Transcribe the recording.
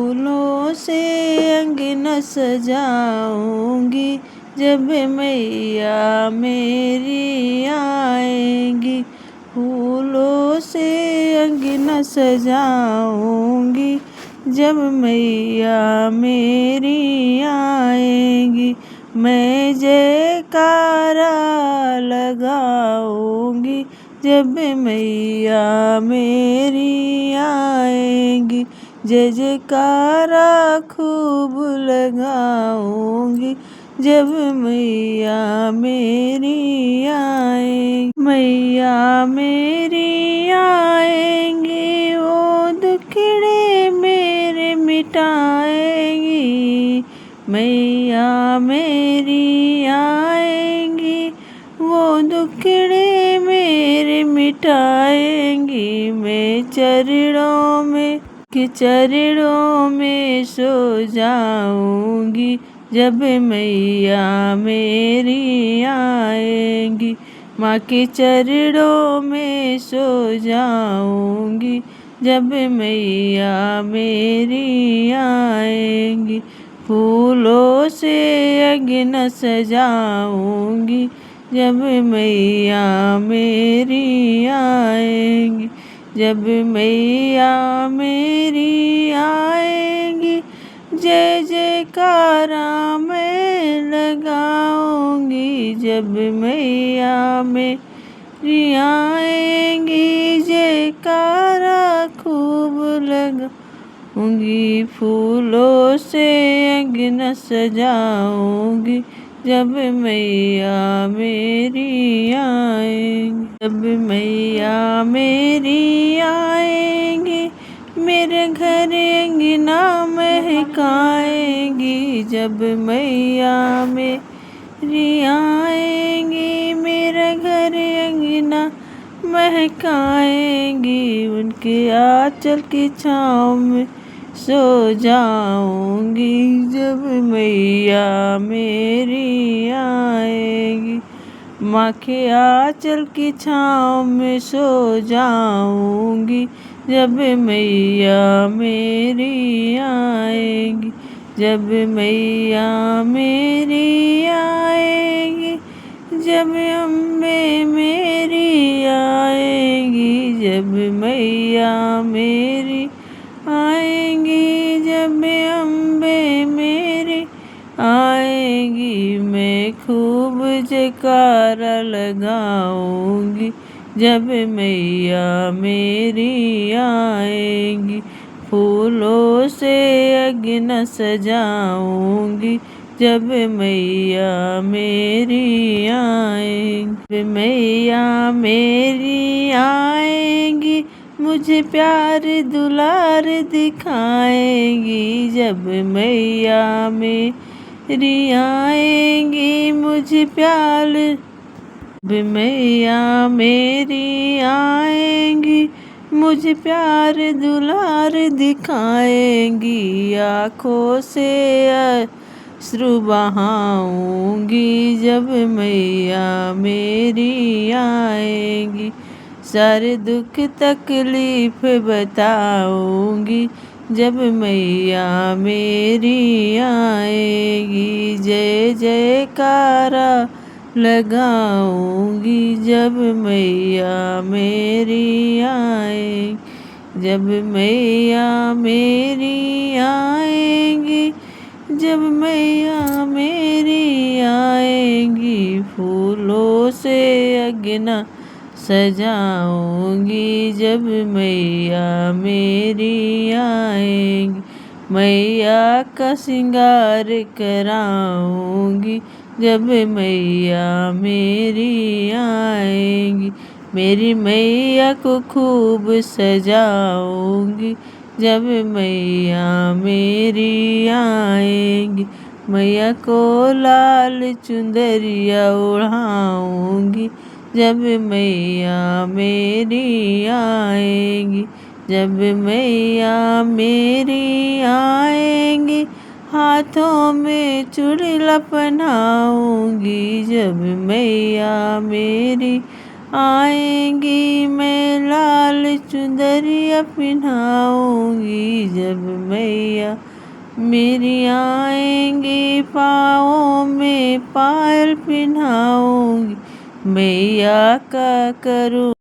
फूलों से अंगना सजाऊंगी जब मैया मेरी आएंगी। फूलों से अंगना सजाऊंगी जब मैया मेरी आएंगी। मैं जयकारा लगाऊंगी जब मैया मेरी आएंगी। जय जयकारा खूब लगाऊंगी जब मैया मेरी आएंगी। मैया मेरी आएंगी वो दुखड़े मेरे मिटाएंगी। मैया मेरी आएंगी वो दुखड़े मेरे मिटाएंगी। मैं चरणों में सो जाऊंगी जब मैया मेरी आएंगी। माँ के चरणों में सो जाऊंगी जब मैया मेरी आएंगी। फूलों से अंगना सजाऊंगी जब मैया मेरी आएंगी। जब मैया मेरी आएंगी जय जयकारा मैं लगाऊंगी। जब मैया मेरी आएंगी जयकारा खूब लगाऊंगी। फूलों से अंगना सजाऊंगी जब मैया मेरी आएंगी। जब मैया मेरी आएंगी मेरे घर अंगना महकाएंगी। जब मैया मेरी आएंगी मेरा घर अंगना महकाएंगी। उनके आंचल की छाँव में सो जाऊंगी जब मैया मेरी आएंगी। माँ के आंचल की छाँव में सो जाऊंगी जब मैया मेरी आएंगी। जब मैया मेरी आएंगी जब अम्बे मेरी आएंगी। जब मैया मेरी आएंगी जब अम्बे मेरी आएंगी। मैं खूब जयकारा लगाऊंगी जब मैया मेरी आएंगी। फूलों से अंगना सजाऊंगी जब मैया मेरी आएंगी। मैया मेरी आएंगी मुझे प्यार दुलार दिखाएंगी। जब मैया मेरी आएंगी मुझे प्यार मैया मेरी आएंगी मुझे प्यार दुलार दिखाएंगी। आँखों से अश्रु बहाऊंगी जब मैया मेरी आएंगी। सारे दुख तकलीफ बताऊंगी जब मैया मेरी आएंगी। जय जयकारा लगाऊंगी जब मैया मेरी आएंगी। जब मैया मेरी आएंगी जब मैया मेरी आएंगी। फूलों से अंगना सजाऊंगी जब मैया मेरी आएंगी। मैया का श्रृंगार कराऊंगी जब मैया मेरी आएंगी। मेरी मैया को खूब सजाऊंगी जब मैया मेरी आएंगी। मैया को लाल चुंदरिया ओढ़ाऊंगी जब मैया मेरी आएंगी। जब मैया मेरी आएंगी हाथों में चूड़ियाँ पहनाऊंगी जब मैया मेरी आएंगी मैं लाल चुनरिया पिन्हाऊंगी जब मैया मेरी आएंगी, पाँवों में पायल पिन्हाऊंगी, मैया का करूँ